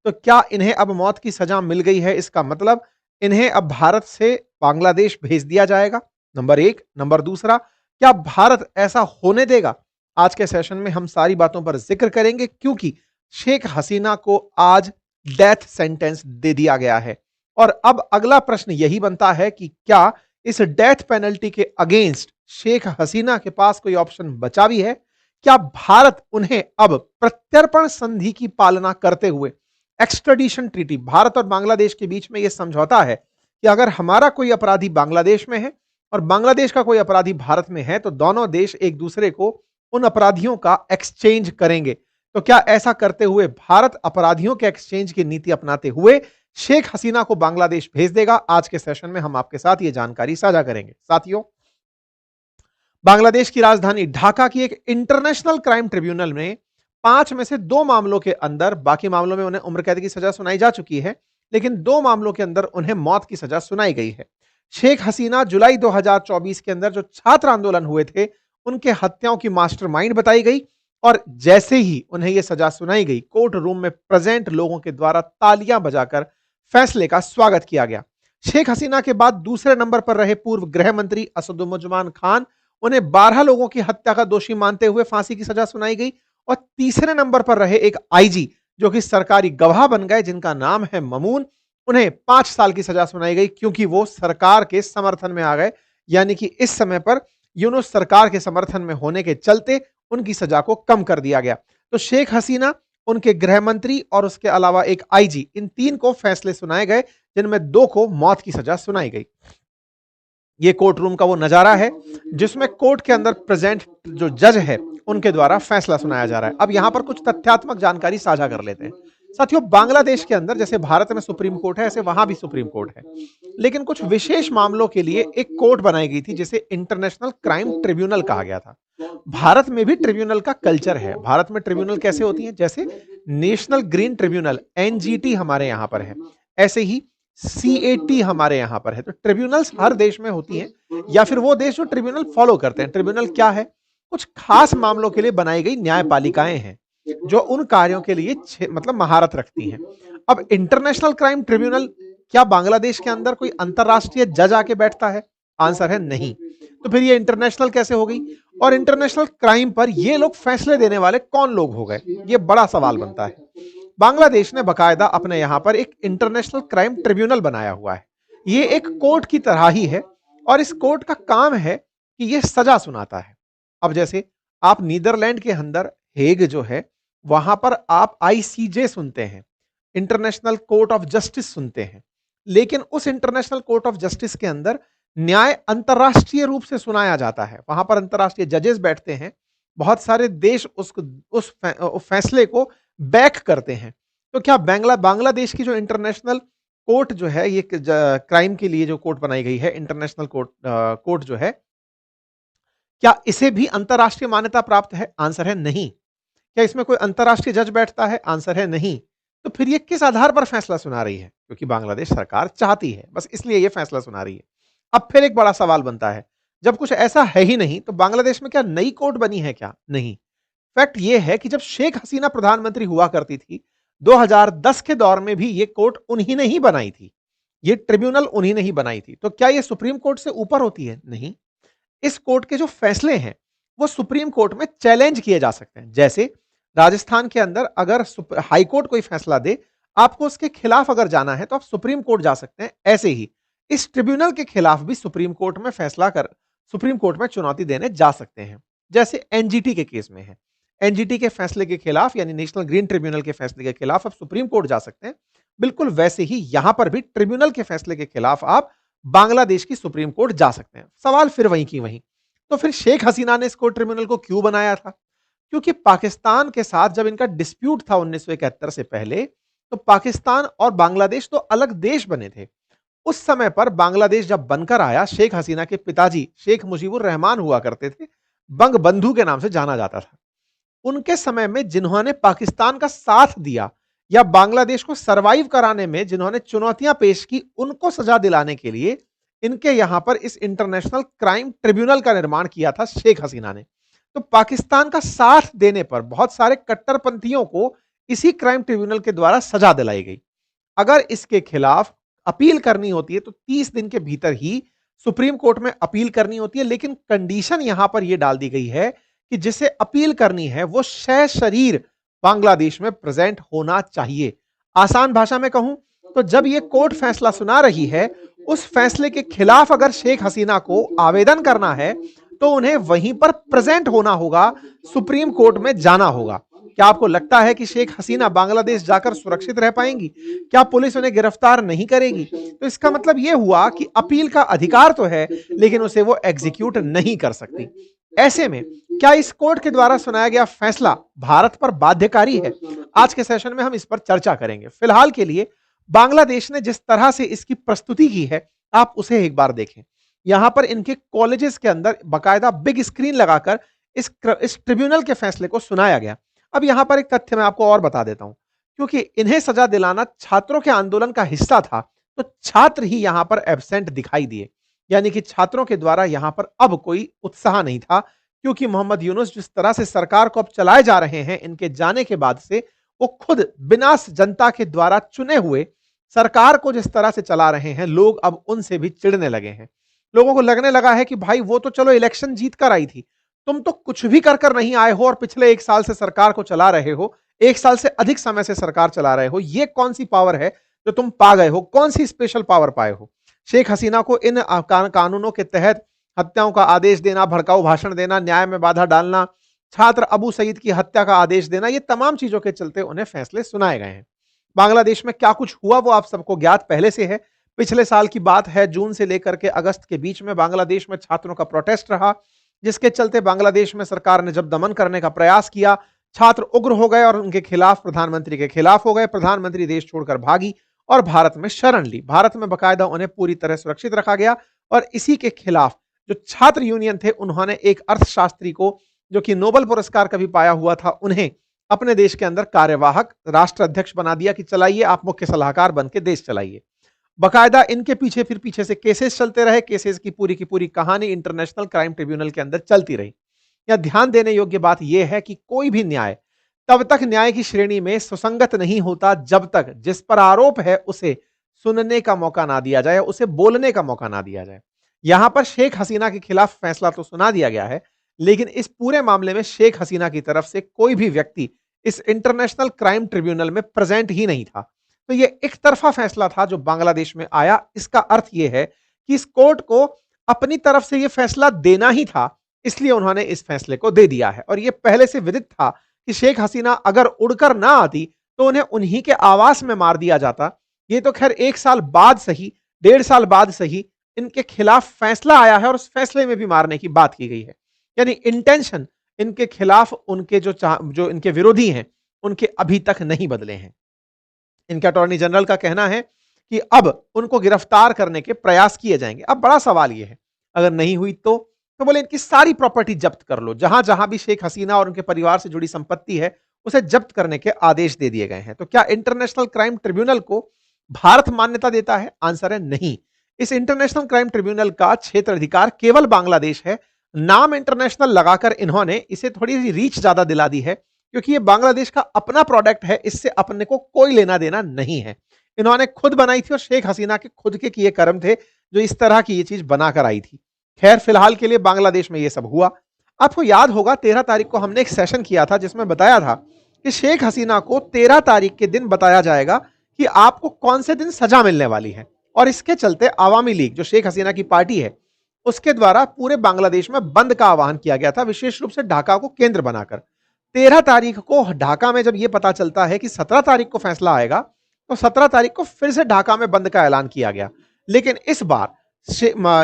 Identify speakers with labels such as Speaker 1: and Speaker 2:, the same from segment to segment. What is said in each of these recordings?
Speaker 1: तो क्या इन्हें अब मौत की सजा मिल गई है? इसका मतलब इन्हें अब भारत से बांग्लादेश भेज दिया जाएगा, नंबर एक। नंबर दूसरा, क्या भारत ऐसा होने देगा? आज के सेशन में हम सारी बातों पर जिक्र करेंगे, क्योंकि शेख हसीना को आज डेथ सेंटेंस दे दिया गया है। और अब अगला प्रश्न यही बनता है कि क्या इस डेथ पेनल्टी के अगेंस्ट शेख हसीना के पास कोई ऑप्शन बचा भी है? क्या भारत उन्हें अब प्रत्यर्पण संधि की पालना करते हुए, एक्स्ट्राडिशन ट्रीटी, भारत और बांग्लादेश के बीच में यह समझौता है कि अगर हमारा कोई अपराधी बांग्लादेश में है और बांग्लादेश का कोई अपराधी भारत में है, तो दोनों देश एक दूसरे को उन अपराधियों का एक्सचेंज करेंगे। तो क्या ऐसा करते हुए भारत अपराधियों के एक्सचेंज की नीति अपनाते हुए शेख हसीना को बांग्लादेश भेज देगा? आज के सेशन में हम आपके साथ यह जानकारी साझा करेंगे। साथियों, बांग्लादेश की राजधानी ढाका की एक इंटरनेशनल क्राइम ट्रिब्यूनल में 5 में से 2 मामलों के अंदर, बाकी मामलों में उन्हें उम्र कैद की सजा सुनाई जा चुकी है, लेकिन 2 मामलों के अंदर उन्हें मौत की सजा सुनाई गई है। शेख हसीना जुलाई 2024 के अंदर जो छात्र आंदोलन हुए थे, उनके हत्याओं की मास्टरमाइंड बताई गई और जैसे ही उन्हें यह सजा सुनाई गई, कोर्ट रूम में प्रेजेंट लोगों के द्वारा तालियां बजाकर फैसले का स्वागत किया गया। शेख हसीना के बाद दूसरे नंबर पर रहे पूर्व गृह मंत्री असदुज्जमान खान, उन्हें 12 लोगों की हत्या का दोषी मानते हुए फांसी की सजा सुनाई गई। और तीसरे नंबर पर रहे एक आईजी, जो कि सरकारी गवाह बन गए, जिनका नाम है ममून, उन्हें 5 साल की सजा सुनाई गई, क्योंकि वो सरकार के समर्थन में आ गए। यानी कि इस समय पर यूनुस सरकार के समर्थन में होने के चलते उनकी सजा को कम कर दिया गया। तो शेख हसीना, उनके गृह मंत्री और उसके अलावा एक आईजी, इन 3 को फैसले सुनाए गए, जिनमें 2 को मौत की सजा सुनाई गई। ये कोर्ट रूम का वो नजारा है जिसमें कोर्ट के अंदर प्रेजेंट जो जज है, उनके द्वारा फैसला सुनाया जा रहा है। अब यहां पर कुछ तथ्यात्मक जानकारी साझा कर लेते हैं। साथियों, बांग्लादेश के अंदर जैसे भारत में सुप्रीम कोर्ट है, ऐसे वहां भी सुप्रीम कोर्ट है, लेकिन कुछ विशेष मामलों के लिए एक कोर्ट बनाई गई थी, जिसे इंटरनेशनल क्राइम ट्रिब्यूनल कहा गया था। भारत में भी ट्रिब्यूनल का कल्चर है। भारत में ट्रिब्यूनल कैसे होती है? जैसे नेशनल ग्रीन ट्रिब्यूनल, एनजीटी हमारे यहां पर है, ऐसे ही सीएटी हमारे यहां पर है। तो ट्रिब्यूनल्स हर देश में होती हैं, या फिर वो देश जो ट्रिब्यूनल फॉलो करते हैं। ट्रिब्यूनल क्या है? कुछ खास मामलों के लिए बनाई गई न्यायपालिकाएं हैं, जो उन कार्यों के लिए मतलब महारत रखती हैं। अब इंटरनेशनल क्राइम ट्रिब्यूनल, क्या बांग्लादेश के अंदर कोई अंतरराष्ट्रीय जज आके बैठता है? आंसर है नहीं। तो फिर ये इंटरनेशनल कैसे हो गई? और इंटरनेशनल क्राइम पर ये लोग फैसले देने वाले कौन लोग हो गए? ये बड़ा सवाल बनता है। बांग्लादेश ने बकायदा अपने यहां पर एक इंटरनेशनल क्राइम ट्रिब्यूनल बनाया हुआ है। ये एक कोर्ट की तरह ही है, और इस कोर्ट का काम है कि यह सजा सुनाता है। अब जैसे आप नीदरलैंड के अंदर हेग जो है, वहां पर आप आईसीजे सुनते हैं, इंटरनेशनल कोर्ट ऑफ जस्टिस सुनते हैं, लेकिन उस इंटरनेशनल कोर्ट ऑफ जस्टिस के अंदर न्याय अंतरराष्ट्रीय रूप से सुनाया जाता है। वहां पर अंतरराष्ट्रीय जजेस बैठते हैं, बहुत सारे देश उस फैसले को बैक करते हैं। तो क्या बांग्लादेश की जो इंटरनेशनल कोर्ट जो है, ये क्राइम के लिए जो कोर्ट बनाई गई है, इंटरनेशनल कोर्ट जो है, क्या इसे भी अंतरराष्ट्रीय मान्यता प्राप्त है? आंसर है नहीं। क्या इसमें कोई अंतरराष्ट्रीय जज बैठता है? आंसर है नहीं। तो फिर ये किस आधार पर फैसला सुना रही है? क्योंकि बांग्लादेश सरकार चाहती है, बस इसलिए ये फैसला सुना रही है। अब फिर एक बड़ा सवाल बनता है, जब कुछ ऐसा है ही नहीं, तो बांग्लादेश में क्या नई कोर्ट बनी है क्या? नहीं। फैक्ट ये है कि जब शेख हसीना प्रधानमंत्री हुआ करती थी, 2010 के दौर में भी ये कोर्ट उन्हीं ने ही बनाई थी, ये ट्रिब्यूनल उन्हीं ने ही बनाई थी। तो क्या ये सुप्रीम कोर्ट से ऊपर होती है? नहीं। इस कोर्ट के जो फैसले हैं, वो सुप्रीम कोर्ट में चैलेंज किए जा सकते हैं। जैसे राजस्थान के अंदर अगर हाई कोर्ट कोई फैसला दे, आपको उसके खिलाफ अगर जाना है, तो आप सुप्रीम कोर्ट जा सकते हैं। ऐसे ही इस ट्रिब्यूनल के खिलाफ भी सुप्रीम कोर्ट में सुप्रीम कोर्ट में चुनौती देने जा सकते हैं, जैसे एनजीटी के केस में है। एनजीटी के फैसले के खिलाफ, यानी नेशनल ग्रीन ट्रिब्यूनल के फैसले के खिलाफ आप सुप्रीम कोर्ट जा सकते हैं। बिल्कुल वैसे ही यहां पर भी ट्रिब्यूनल के फैसले के खिलाफ आप बांग्लादेश की सुप्रीम कोर्ट जा सकते हैं। सवाल फिर वहीं की वहीं। तो फिर शेख हसीना ने इस कोर्ट ट्रिब्यूनल को क्यों बनाया था? क्योंकि पाकिस्तान के साथ जब इनका डिस्प्यूट था 1971 से पहले, तो पाकिस्तान और बांग्लादेश तो अलग देश बने थे। उस समय पर बांग्लादेश जब बनकर आया, शेख हसीना के पिताजी शेख मुजीबुर रहमान हुआ करते थे, बंग बंधु के नाम से जाना जाता था। उनके समय में जिन्होंने पाकिस्तान का साथ दिया, या बांग्लादेश को सरवाइव कराने में जिन्होंने चुनौतियां पेश की, उनको सजा दिलाने के लिए इनके यहां पर इस इंटरनेशनल क्राइम ट्रिब्यूनल का निर्माण किया था शेख हसीना ने। तो पाकिस्तान का साथ देने पर बहुत सारे कट्टरपंथियों को इसी क्राइम ट्रिब्यूनल के द्वारा सजा दिलाई गई। अगर इसके खिलाफ अपील करनी होती है तो 30 दिन के भीतर ही सुप्रीम कोर्ट में अपील करनी होती है, लेकिन कंडीशन यहां पर यह डाल दी गई है कि जिसे अपील करनी है वो शरीर बांग्लादेश में प्रेजेंट होना चाहिए। आसान भाषा में कहूं तो जब यह कोर्ट फैसला सुना रही है, उस फैसले के खिलाफ अगर शेख हसीना को आवेदन करना है तो उन्हें वहीं पर प्रेजेंट होना होगा, सुप्रीम कोर्ट में जाना होगा। क्या आपको लगता है कि शेख हसीना बांग्लादेश जाकर सुरक्षित रह पाएंगी? क्या पुलिस उन्हें गिरफ्तार नहीं करेगी? तो इसका मतलब यह हुआ कि अपील का अधिकार तो है, लेकिन उसे वो एग्जीक्यूट नहीं कर सकती। ऐसे में क्या इस कोर्ट के द्वारा सुनाया गया फैसला भारत पर बाध्यकारी है? आज के सेशन में हम इस पर चर्चा करेंगे। फिलहाल के लिए बांग्लादेश ने जिस तरह से इसकी प्रस्तुति की है, आप उसे एक बार देखें। यहां पर इनके कॉलेजेस के अंदर बाकायदा बिग स्क्रीन लगाकर इस ट्रिब्यूनल के फैसले को सुनाया गया। अब यहां पर एक तथ्य मैं आपको और बता देता हूं, क्योंकि इन्हें सजा दिलाना छात्रों के आंदोलन का हिस्सा था, तो छात्र ही यहां पर एब्सेंट दिखाई दिए, यानी कि छात्रों के द्वारा यहां पर अब कोई उत्साह नहीं था, क्योंकि मोहम्मद यूनुस जिस तरह से सरकार को अब चलाए जा रहे हैं इनके जाने के बाद से, वो खुद बिना जनता के द्वारा चुने हुए सरकार को जिस तरह से चला रहे हैं, लोग अब उनसे भी चिढ़ने लगे हैं। लोगों को लगने लगा है कि भाई वो तो चलो इलेक्शन जीत कर आई थी, तुम तो कुछ भी कर कर नहीं आए हो और पिछले 1 साल से सरकार को चला रहे हो, 1 साल से अधिक समय से सरकार चला रहे हो। ये कौन सी पावर है जो तुम पा गए हो? कौन सी स्पेशल पावर पाए हो? शेख हसीना को इन कानूनों के तहत हत्याओं का आदेश देना, भड़काऊ भाषण देना, न्याय में बाधा डालना, छात्र अबू सईद की हत्या का आदेश देना, ये तमाम चीजों के चलते उन्हें फैसले सुनाए गए हैं। बांग्लादेश में क्या कुछ हुआ वो आप सबको ज्ञात पहले से है। पिछले साल की बात है, जून से लेकर के अगस्त के बीच में बांग्लादेश में छात्रों का प्रोटेस्ट रहा, जिसके चलते बांग्लादेश में सरकार ने जब दमन करने का प्रयास किया, छात्र उग्र हो गए और उनके खिलाफ प्रधानमंत्री के खिलाफ हो गए। प्रधानमंत्री देश छोड़कर भागी और भारत में शरण ली। भारत में बकायदा उन्हें पूरी तरह सुरक्षित रखा गया और इसी के खिलाफ जो छात्र यूनियन थे, उन्होंने एक अर्थशास्त्री को, जो कि नोबेल पुरस्कार कभी पाया हुआ था, उन्हें अपने देश के अंदर कार्यवाहक राष्ट्र अध्यक्ष बना दिया कि चलाइए, आप मुख्य सलाहकार बन के देश चलाइए। बकायदा इनके पीछे फिर पीछे से केसेस चलते रहे। केसेस की पूरी कहानी इंटरनेशनल क्राइम ट्रिब्यूनल के अंदर चलती रही। यह ध्यान देने योग्य बात यह है कि कोई भी न्याय तब तक न्याय की श्रेणी में सुसंगत नहीं होता जब तक जिस पर आरोप है उसे सुनने का मौका ना दिया जाए, उसे बोलने का मौका ना दिया जाए। यहां पर शेख हसीना के खिलाफ फैसला तो सुना दिया गया है, लेकिन इस पूरे मामले में शेख हसीना की तरफ से कोई भी व्यक्ति इस इंटरनेशनल क्राइम ट्रिब्यूनल में प्रेजेंट ही नहीं था। तो यह एक तरफा फैसला था जो बांग्लादेश में आया। इसका अर्थ यह है कि इस कोर्ट को अपनी तरफ से यह फैसला देना ही था, इसलिए उन्होंने इस फैसले को दे दिया है। और यह पहले से विदित था कि शेख हसीना अगर उड़कर ना आती तो उन्हें उन्हीं के आवास में मार दिया जाता। ये तो खैर 1 साल बाद सही, 1.5 साल बाद सही, इनके खिलाफ फैसला आया है और उस फैसले में भी मारने की बात की गई है। यानी इंटेंशन इनके खिलाफ उनके जो इनके विरोधी हैं, उनके अभी तक नहीं बदले हैं। इनके अटॉर्नी जनरल का कहना है कि अब उनको गिरफ्तार करने के प्रयास किए जाएंगे। अब बड़ा सवाल यह है, अगर नहीं हुई तो बोले इनकी सारी प्रॉपर्टी जब्त कर लो। जहां जहां भी शेख हसीना और उनके परिवार से जुड़ी संपत्ति है, उसे जब्त करने के आदेश दे दिए गए हैं। तो क्या इंटरनेशनल क्राइम ट्रिब्यूनल को भारत मान्यता देता है? आंसर है नहीं। इस इंटरनेशनल क्राइम ट्रिब्यूनल का क्षेत्र अधिकार केवल बांग्लादेश है। नाम इंटरनेशनल लगाकर इन्होंने इसे थोड़ी सी रीच ज्यादा दिला दी है, क्योंकि ये बांग्लादेश का अपना प्रोडक्ट है, इससे अपने को कोई लेना देना नहीं है। इन्होंने खुद बनाई थी और शेख हसीना के खुद के किए कर्म थे जो इस तरह की ये चीज बनाकर आई थी। खैर, फिलहाल के लिए बांग्लादेश में ये सब हुआ। आपको याद होगा 13 तारीख को हमने एक सेशन किया था जिसमें बताया था कि शेख हसीना को 13 तारीख के दिन बताया जाएगा कि आपको कौन से दिन सजा मिलने वाली है। और इसके चलते आवामी लीग, जो शेख हसीना की पार्टी है, उसके द्वारा पूरे बांग्लादेश में बंद का आह्वान किया गया था, विशेष रूप से ढाका को केंद्र बनाकर। 13 तारीख को ढाका में जब यह पता चलता है कि 17 तारीख को फैसला आएगा, तो 17 तारीख को फिर से ढाका में बंद का ऐलान किया गया। लेकिन इस बार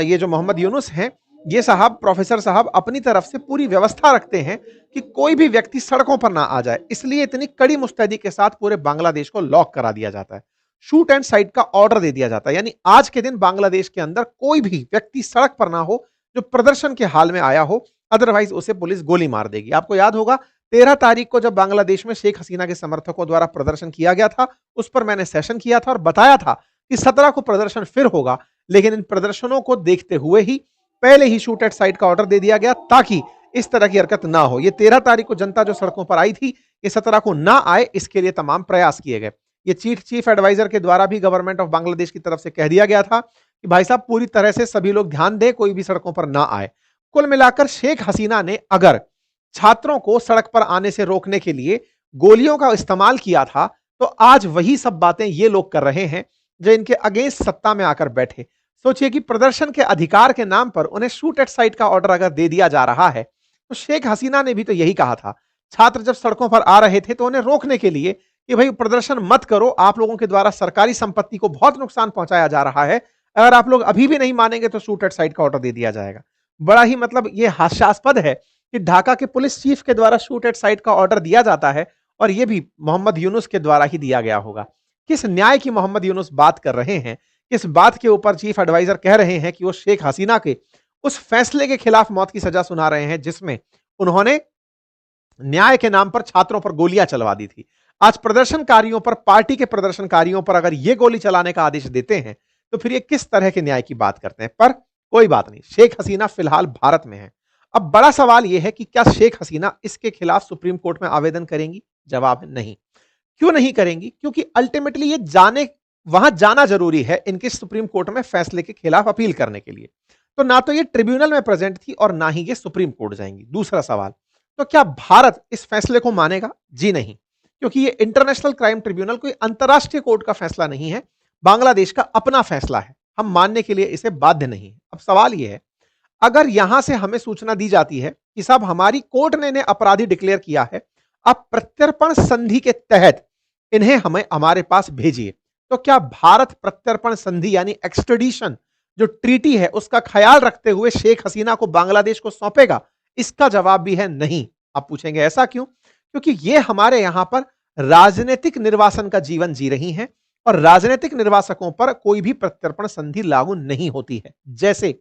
Speaker 1: ये जो मोहम्मद यूनुस हैं, ये साहब, प्रोफेसर साहब, अपनी तरफ से पूरी व्यवस्था रखते हैं कि कोई भी व्यक्ति सड़कों पर ना आ जाए। इसलिए इतनी कड़ी मुस्तैदी के साथ पूरे बांग्लादेश को लॉक करा दिया जाता है, शूट एंड साइट का ऑर्डर दे दिया जाता है। यानी आज के दिन बांग्लादेश के अंदर कोई भी व्यक्ति सड़क पर ना हो जो प्रदर्शन के हाल में आया हो, अदरवाइज उसे पुलिस गोली मार देगी। आपको याद होगा 13 तारीख को जब बांग्लादेश में शेख हसीना के समर्थकों द्वारा प्रदर्शन किया गया था, उस पर मैंने सेशन किया था और बताया था कि 17 को प्रदर्शन फिर होगा। लेकिन इन प्रदर्शनों को देखते हुए ही पहले ही शूट एट साइट का ऑर्डर दे दिया गया, ताकि इस तरह की हरकत ना हो। ये 13 तारीख को जनता जो सड़कों पर आई थी, ये 17 को ना आए, इसके लिए तमाम प्रयास किए गए। ये चीफ एडवाइजर के द्वारा भी गवर्नमेंट ऑफ बांग्लादेश की तरफ से कह दिया गया था कि भाई साहब पूरी तरह से सभी लोग ध्यान दें, कोई भी सड़कों पर ना आए। कुल मिलाकर शेख हसीना ने अगर छात्रों को सड़क पर आने से रोकने के लिए गोलियों का इस्तेमाल किया था, तो आज वही सब बातें ये लोग कर रहे हैं जो इनके अगेंस्ट सत्ता में आकर बैठे। सोचिए कि प्रदर्शन के अधिकार के नाम पर उन्हें शूट एट साइट का ऑर्डर अगर दे दिया जा रहा है, तो शेख हसीना ने भी तो यही कहा था। छात्र जब सड़कों पर आ रहे थे तो उन्हें रोकने के लिए कि भाई प्रदर्शन मत करो, आप लोगों के द्वारा सरकारी संपत्ति को बहुत नुकसान पहुंचाया जा रहा है, अगर आप लोग अभी भी नहीं मानेंगे तो शूट एट साइट का ऑर्डर दे दिया जाएगा। बड़ा ही मतलब यह हास्यास्पद है कि ढाका के पुलिस चीफ के द्वारा शूट एट साइट का ऑर्डर दिया जाता है और यह भी मोहम्मद यूनुस के द्वारा ही दिया गया होगा। किस न्याय की मोहम्मद यूनुस बात कर रहे हैं, किस बात के ऊपर चीफ एडवाइजर कह रहे हैं कि वो शेख हसीना के उस फैसले के खिलाफ मौत की सजा सुना रहे हैं जिसमें उन्होंने न्याय के नाम पर छात्रों पर गोलियां चलवा दी थी। आज प्रदर्शनकारियों पर, पार्टी के प्रदर्शनकारियों पर अगर ये गोली चलाने का आदेश देते हैं तो फिर ये किस तरह के न्याय की बात करते हैं। पर कोई बात नहीं, शेख हसीना फिलहाल भारत में है। अब बड़ा सवाल यह है कि क्या शेख हसीना इसके खिलाफ सुप्रीम कोर्ट में आवेदन करेंगी? जवाब है नहीं। क्यों नहीं करेंगी? क्योंकि अल्टीमेटली ये वहां जाना जरूरी है इनके सुप्रीम कोर्ट में फैसले के खिलाफ अपील करने के लिए। तो ना तो ये ट्रिब्यूनल में प्रेजेंट थी और ना ही ये सुप्रीम कोर्ट जाएंगी। दूसरा सवाल, तो क्या भारत इस फैसले को मानेगा? जी नहीं, क्योंकि ये इंटरनेशनल क्राइम ट्रिब्यूनल कोई अंतरराष्ट्रीय कोर्ट का फैसला नहीं है, बांग्लादेश का अपना फैसला है। हम मानने के लिए इसे बाध्य नहीं है। अब सवाल यह है, अगर यहां से हमें सूचना दी जाती है कि साहब हमारी कोर्ट ने इन्हें अपराधी डिक्लेयर किया है, अब प्रत्यर्पण संधि के तहत इन्हें हमें हमारे पास भेजिए, तो क्या भारत प्रत्यर्पण संधि यानी एक्सट्रेडिशन जो ट्रीटी है उसका ख्याल रखते हुए शेख हसीना को बांग्लादेश को सौंपेगा? इसका जवाब भी है नहीं। आप पूछेंगे ऐसा क्यों? क्योंकि ये हमारे यहां पर राजनीतिक निर्वासन का जीवन जी रही हैं और राजनीतिक निर्वासकों पर कोई भी प्रत्यर्पण संधि लागू नहीं होती है। जैसे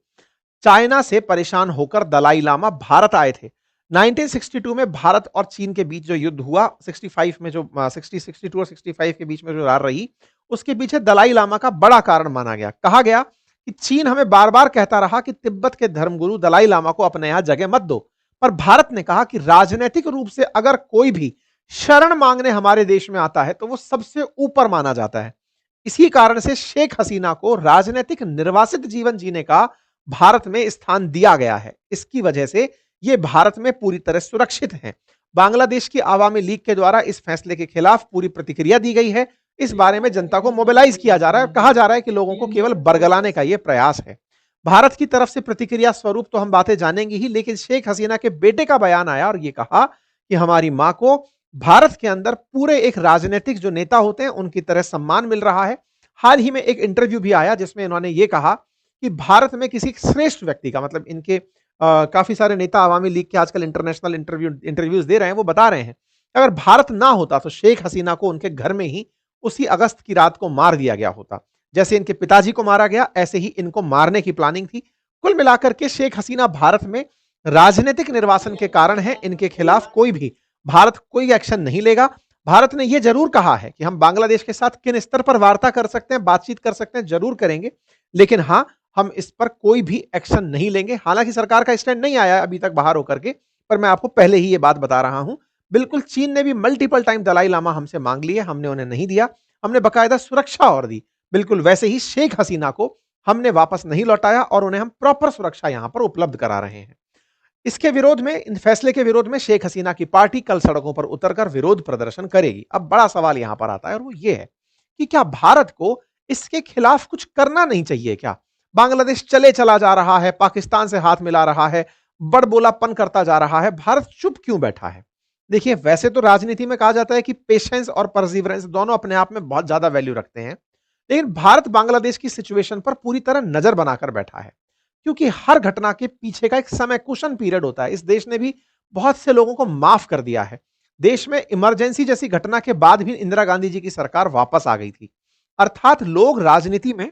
Speaker 1: चाइना से परेशान होकर दलाई लामा भारत आए थे। 1962 में भारत और चीन के बीच जो युद्ध हुआ, 65 में जो 62 और 65 के बीच में जो लड़ाई रही, उसके पीछे दलाई लामा का बड़ा कारण माना गया। कहा गया कि चीन हमें बार बार कहता रहा कि तिब्बत के धर्मगुरु दलाई लामा को अपने यहां जगह मत दो, पर भारत ने कहा कि राजनीतिक रूप से अगर कोई भी शरण मांगने हमारे देश में आता है तो वो सबसे ऊपर माना जाता है। इसी कारण से शेख हसीना को राजनीतिक निर्वासित जीवन जीने का भारत में स्थान दिया गया है। इसकी वजह से ये भारत में पूरी तरह सुरक्षित हैं। बांग्लादेश की आवामी लीग के द्वारा इस फैसले के खिलाफ पूरी प्रतिक्रिया दी गई है। इस बारे में जनता को मोबिलाइज किया जा रहा है। कहा जा रहा है कि लोगों को केवल बरगलाने का यह प्रयास है। भारत की तरफ से प्रतिक्रिया स्वरूप तो हम बातें जानेंगे ही, लेकिन शेख हसीना के बेटे का बयान आया और यह कहा कि हमारी मां को भारत के अंदर पूरे एक राजनीतिक जो नेता होते हैं उनकी तरह सम्मान मिल रहा है। हाल ही में एक इंटरव्यू भी आया जिसमें इन्होंने ये कहा कि भारत में किसी श्रेष्ठ व्यक्ति का, मतलब इनके काफी सारे नेता आवामी लीग के आजकल इंटरनेशनल इंटरव्यूज दे रहे हैं, वो बता रहे हैं अगर भारत ना होता तो शेख हसीना को उनके घर में ही उसी अगस्त की रात को मार दिया गया होता। जैसे इनके पिताजी को मारा गया, ऐसे ही इनको मारने की प्लानिंग थी। कुल मिलाकर के शेख हसीना भारत में राजनीतिक निर्वासन के कारण है, इनके खिलाफ कोई भी भारत कोई एक्शन नहीं लेगा। भारत ने यह जरूर कहा है कि हम बांग्लादेश के साथ किन स्तर पर वार्ता कर सकते हैं, बातचीत कर सकते हैं, जरूर करेंगे, लेकिन हां, हम इस पर कोई भी एक्शन नहीं लेंगे। हालांकि सरकार का स्टैंड नहीं आया अभी तक बाहर होकर के, पर मैं आपको पहले ही ये बात बता रहा हूं। बिल्कुल चीन ने भी मल्टीपल टाइम दलाई लामा हमसे मांग लिए, हमने उन्हें नहीं दिया, हमने बकायदा सुरक्षा और दी। बिल्कुल वैसे ही शेख हसीना को हमने वापस नहीं लौटाया और उन्हें हम प्रॉपर सुरक्षा यहां पर उपलब्ध करा रहे हैं। इसके विरोध में, इन फैसले के विरोध में शेख हसीना की पार्टी कल सड़कों पर उतरकर विरोध प्रदर्शन करेगी। अब बड़ा सवाल यहां पर आता है और वो ये है कि क्या भारत को इसके खिलाफ कुछ करना नहीं चाहिए क्या? बांग्लादेश चला जा रहा है, पाकिस्तान से हाथ मिला रहा है, बड़बोलापन करता जा रहा है, भारत चुप क्यों बैठा है? देखिए, वैसे तो राजनीति में कहा जाता है कि पेशेंस और परसिवरेंस दोनों अपने आप में बहुत ज्यादा वैल्यू रखते हैं, लेकिन भारत बांग्लादेश की सिचुएशन पर पूरी तरह नजर बनाकर बैठा है, क्योंकि हर घटना के पीछे का एक समय कुशन पीरियड होता है। इस देश ने भी बहुत से लोगों को माफ कर दिया है। देश में इमरजेंसी जैसी घटना के बाद भी इंदिरा गांधी जी की सरकार वापस आ गई थी। अर्थात लोग राजनीति में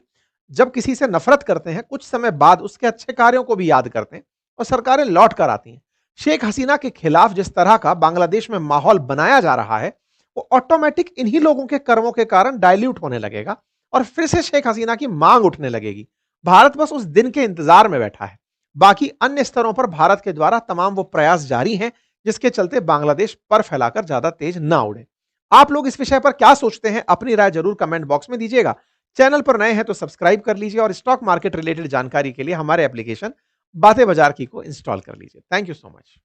Speaker 1: जब किसी से नफरत करते हैं, कुछ समय बाद उसके अच्छे कार्यों को भी याद करते हैं और सरकारें लौट कर आती हैं। शेख हसीना के खिलाफ जिस तरह का बांग्लादेश में माहौल बनाया जा रहा है, वो ऑटोमेटिक इन्हीं लोगों के कर्मों के कारण डाइल्यूट होने लगेगा और फिर से शेख हसीना की मांग उठने लगेगी। भारत बस उस दिन के इंतजार में बैठा है। बाकी अन्य स्तरों पर भारत के द्वारा तमाम वो प्रयास जारी हैं जिसके चलते बांग्लादेश पर फैलाकर ज्यादा तेज ना उड़े। आप लोग इस विषय पर क्या सोचते हैं? अपनी राय जरूर कमेंट बॉक्स में दीजिएगा। चैनल पर नए हैं तो सब्सक्राइब कर लीजिए और स्टॉक मार्केट रिलेटेड जानकारी के लिए हमारे एप्लीकेशन बातें बाजार की को इंस्टॉल कर लीजिए। Thank you so much.